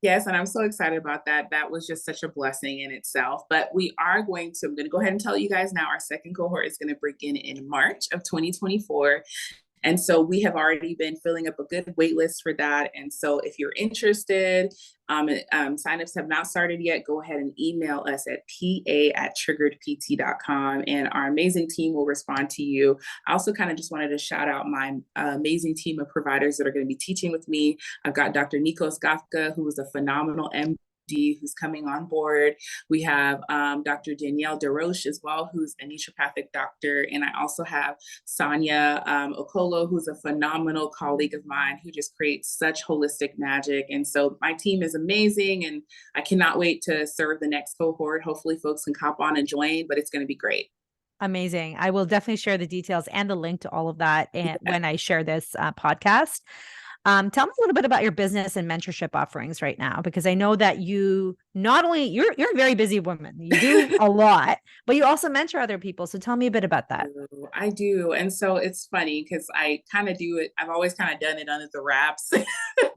Yes, and I'm so excited about that. That was just such a blessing in itself. But I'm going to go ahead and tell you guys now, our second cohort is going to begin in March of 2024. And so we have already been filling up a good wait list for that. And so if you're interested, signups have not started yet, go ahead and email us at pa@triggeredpt.com, and our amazing team will respond to you. I also kind of just wanted to shout out my amazing team of providers that are going to be teaching with me. I've got Dr. Nikos Gafka, who is a phenomenal MD who's coming on board. We have Dr. Danielle DeRoche as well, who's a naturopathic doctor. And I also have Sonia Okolo, who's a phenomenal colleague of mine who just creates such holistic magic. And so my team is amazing, and I cannot wait to serve the next cohort. Hopefully folks can hop on and join, but it's going to be great. Amazing. I will definitely share the details and the link to all of that when I share this podcast. Tell me a little bit about your business and mentorship offerings right now, because I know that you're a very busy woman. You do a lot, but you also mentor other people. So tell me a bit about that. I do. And so it's funny, because I kind of do it. I've always kind of done it under the wraps.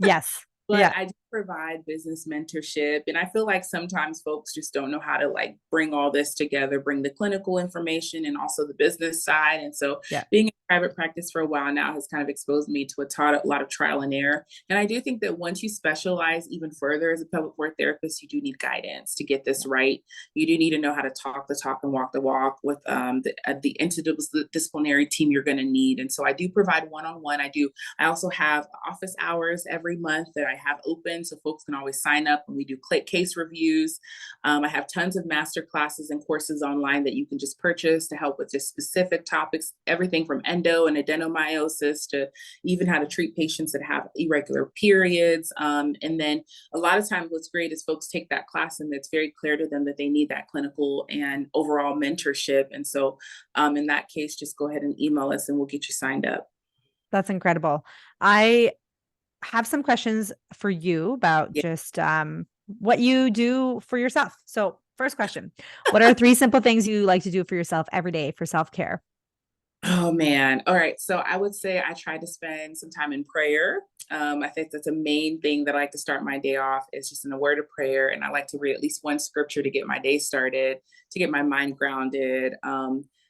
Yes. But I do provide business mentorship. And I feel like sometimes folks just don't know how to bring all this together, bring the clinical information and also the business side. And so being able private practice for a while now has kind of exposed me to a lot of trial and error. And I do think that once you specialize even further as a pelvic floor therapist, you do need guidance to get this right. You do need to know how to talk the talk and walk the walk with the interdisciplinary team you're going to need. And so I do provide one-on-one. I also have office hours every month that I have open, so folks can always sign up and we do case reviews. I have tons of master classes and courses online that you can just purchase to help with just specific topics, everything from endo and adenomyosis to even how to treat patients that have irregular periods. And then a lot of times what's great is folks take that class and it's very clear to them that they need that clinical and overall mentorship. And so in that case, just go ahead and email us and we'll get you signed up. That's incredible. I have some questions for you about just what you do for yourself. So first question, what are 3 simple things you like to do for yourself every day for self-care? Oh man. All right. So I would say I try to spend some time in prayer. I think that's a main thing that I like to start my day off is just in a word of prayer. And I like to read at least one scripture to get my day started, to get my mind grounded.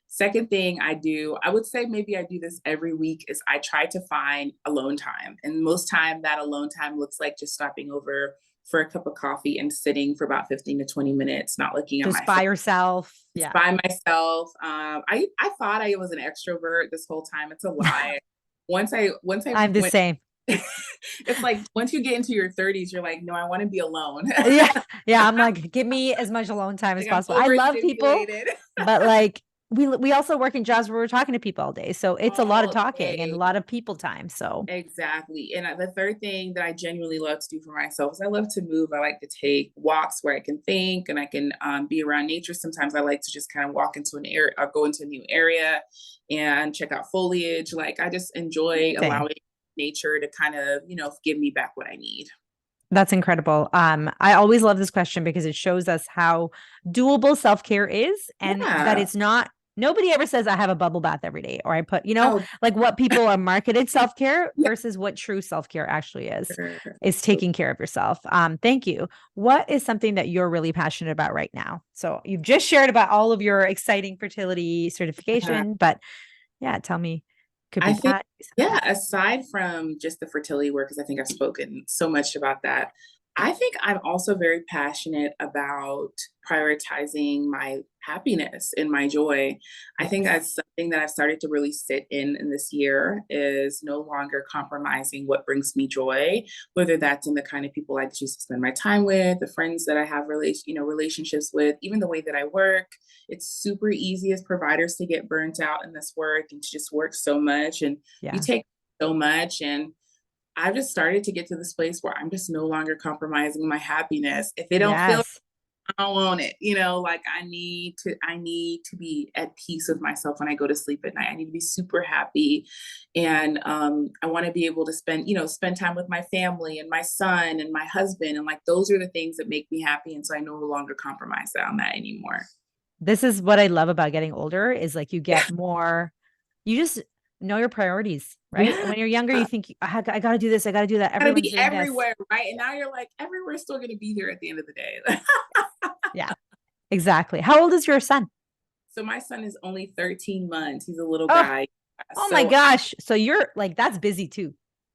Second thing I do, I would say maybe I do this every week, is I try to find alone time. And most time that alone time looks like just stopping over for a cup of coffee and sitting for about 15 to 20 minutes, not looking at Just my by phone. yourself. Just Yeah. by myself. I thought I was an extrovert this whole time. It's a lie. Once I I'm the went, same. it's like once you get into your 30s, you're like, no, I want to be alone. Yeah. Yeah. I'm like, give me as much alone time as Like I'm possible. I love people, overstimulated but like we also work in jobs where we're talking to people all day. So it's a lot of all talking and a day. lot of people time. So Exactly. And the third thing that I genuinely love to do for myself is I love to move. I like to take walks where I can think and I can be around nature. Sometimes I like to just kind of walk into an area or go into a new area and check out foliage. Like I just enjoy allowing nature to kind of, give me back what I need. that's incredible. I always love this question because it shows us how doable self-care is and that Yeah. it's not, nobody ever says I have a bubble bath every day or I put, Oh, like what people are marketed self-care yeah. versus what true self-care actually is taking care of yourself. Thank you. What is something that you're really passionate about right now? So you've just shared about all of your exciting fertility certification, but yeah, tell me, could I be think, that. yeah, aside from just the fertility work, because I think I've spoken so much about that, I think I'm also very passionate about prioritizing my happiness and my joy. I think that's something that I've started to really sit in this year is no longer compromising what brings me joy, whether that's in the kind of people I choose to spend my time with, the friends that I have relationships with, even the way that I work. It's super easy as providers to get burnt out in this work and to just work so much and you take so much. And I've just started to get to this place where I'm just no longer compromising my happiness. If it don't feel, I don't want it, like I need to be at peace with myself when I go to sleep at night. I need to be super happy. And I want to be able to spend time with my family and my son and my husband. And like, those are the things that make me happy. And so I no longer compromise on that anymore. This is what I love about getting older is like you get more, you just know your priorities, right? Yeah. When you're younger, you think I got to do this, I got to do that. Gotta Everyone's be doing this. everywhere, right? And now you're like, everywhere's still gonna be here at the end of the day. Yeah, exactly. How old is your son? So my son is only 13 months. He's a little Oh, guy. oh my So gosh. So you're like, that's busy too.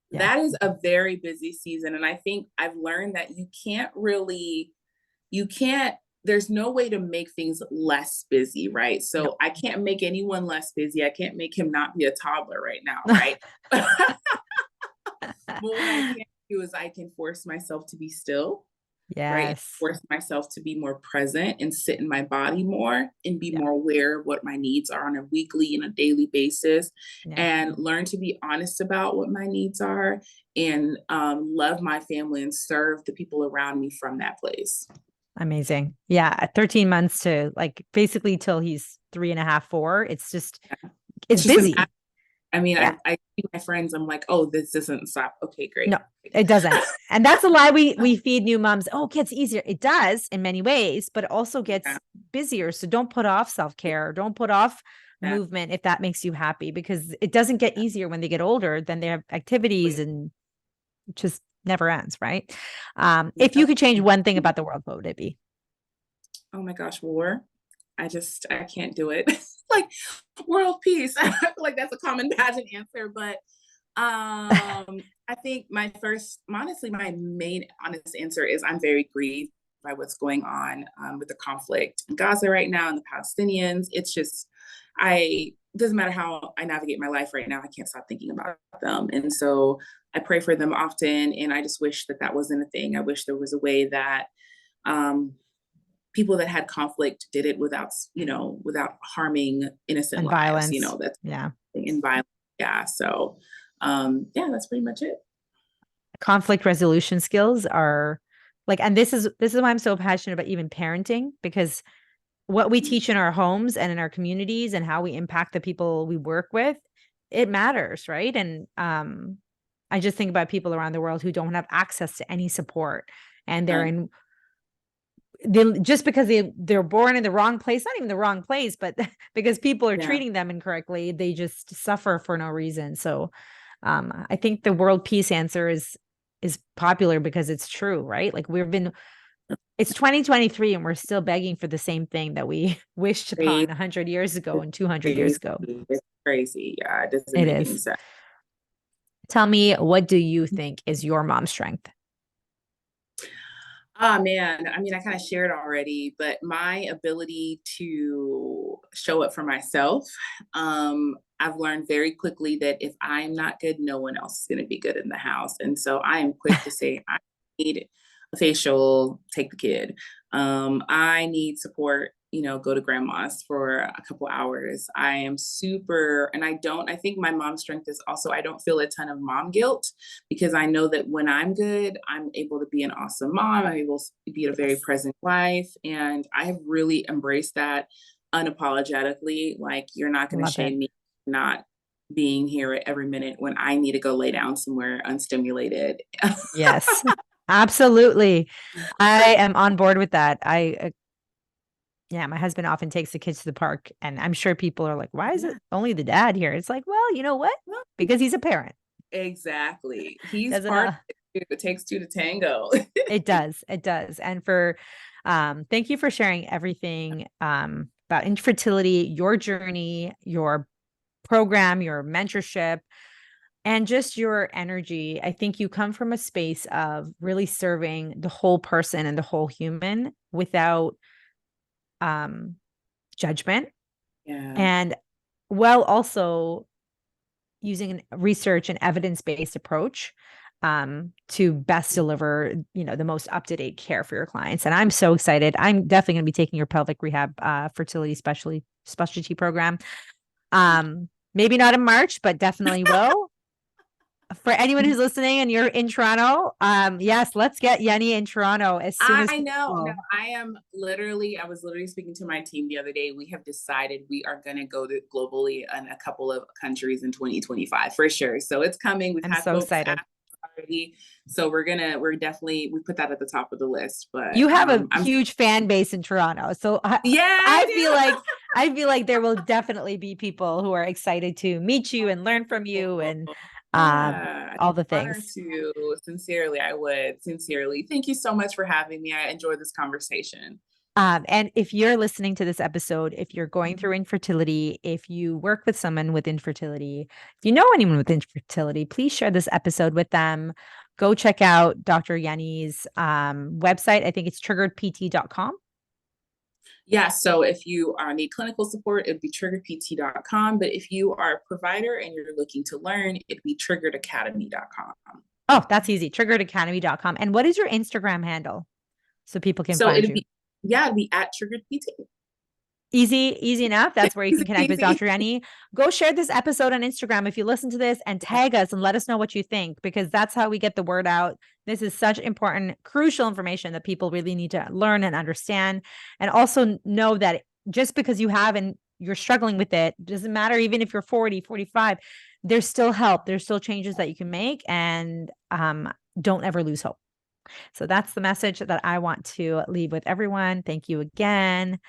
Yeah. that is a very busy season. And I think I've learned that you can't, there's no way to make things less busy, right? So I can't make anyone less busy. I can't make him not be a toddler right now, right? But what I can do is I can force myself to be still, right? Yes. Force myself to be more present and sit in my body more and be more aware of what my needs are on a weekly and a daily basis and learn to be honest about what my needs are and love my family and serve the people around me from that place. Amazing. Yeah. At 13 months to like basically till he's 3.5, 4. It's just, it's busy. I mean, I see my friends, I'm like, oh, this doesn't stop. Okay, great. No, it doesn't. And that's a lie we feed new moms. Oh, it gets easier. It does in many ways, but it also gets busier. So don't put off self-care. Don't put off movement if that makes you happy, because it doesn't get easier when they get older. Then they have activities and it just never ends, right? If you could change one thing about the world, what would it be? Oh my gosh, war. I can't do it. Like world peace. I feel like that's a common pageant answer, but I think honestly, my main honest answer is I'm very grieved by what's going on with the conflict in Gaza right now and the Palestinians. It's just, doesn't matter how I navigate my life right now, I can't stop thinking about them. And so I pray for them often. And I just wish that wasn't a thing. I wish there was a way that um, people that had conflict did it without, without harming innocent And lives, violence. that's Yeah. in violence. Yeah. So, yeah, that's pretty much it. Conflict resolution skills are like, and this is why I'm so passionate about even parenting, because what we teach in our homes and in our communities and how we impact the people we work with, it matters, right? And I just think about people around the world who don't have access to any support, and just because they're born in the wrong place, not even the wrong place, but because people are treating them incorrectly, they just suffer for no reason. So I think the world peace answer is popular because it's true, right? Like it's 2023 and we're still begging for the same thing that we wished upon 100 years ago and 200 years ago. It's crazy. Yeah, it doesn't It make any is. sense. Tell me, what do you think is your mom's strength? Oh man, I mean, I kind of shared already, but my ability to show up for myself, I've learned very quickly that if I'm not good, no one else is going to be good in the house. And so I am quick to say, I need a facial, take the kid. I need support, go to grandma's for a couple hours. I am super, and I think my mom's strength is also, I don't feel a ton of mom guilt because I know that when I'm good, I'm able to be an awesome mom. I'm able to be a very present wife. And I have really embraced that unapologetically. Like, you're not going to shame me not being here at every minute when I need to go lay down somewhere unstimulated. Yes, absolutely. I am on board with that. Yeah, my husband often takes the kids to the park, and I'm sure people are like, why is it only the dad here? It's like, well, you know what? Because he's a parent. Exactly. He's Doesn't part of it. It takes two to tango. It does. It does. And thank you for sharing everything about infertility, your journey, your program, your mentorship, and just your energy. I think you come from a space of really serving the whole person and the whole human without um, judgment. Yeah. And while also using a research and evidence-based approach to best deliver, the most up-to-date care for your clients. And I'm so excited. I'm definitely going to be taking your pelvic rehab fertility specialty program. Maybe not in March, but definitely will. For anyone who's listening and you're in Toronto, yes, let's get Yeni in Toronto as soon as I know. possible. No, I was literally speaking to my team the other day. We have decided we are going to go to globally in a couple of countries in 2025 for sure. So it's coming. We've I'm had so folks excited. already. So we put that at the top of the list, but you have a I'm huge fan base in Toronto. So yeah, I feel like there will definitely be people who are excited to meet you and learn from you and yeah, all the honor things. to sincerely. I would sincerely. Thank you so much for having me. I enjoyed this conversation. And if you're listening to this episode, if you're going through infertility, if you work with someone with infertility, if you know anyone with infertility, please share this episode with them. Go check out Dr. Yeni's website. I think it's triggeredpt.com. Yeah, so if you need clinical support, it'd be triggeredpt.com. But if you are a provider and you're looking to learn, it'd be triggeredacademy.com. Oh, that's easy. Triggeredacademy.com. And what is your Instagram handle so people can So find you? it'd be at triggeredpt. Easy enough. That's where you can connect with Dr. Yeni. Go share this episode on Instagram if you listen to this and tag us and let us know what you think, because that's how we get the word out. This is such important, crucial information that people really need to learn and understand. And also know that just because you have and you're struggling with it, doesn't matter. Even if you're 40, 45, there's still help. There's still changes that you can make, and don't ever lose hope. So that's the message that I want to leave with everyone. Thank you again.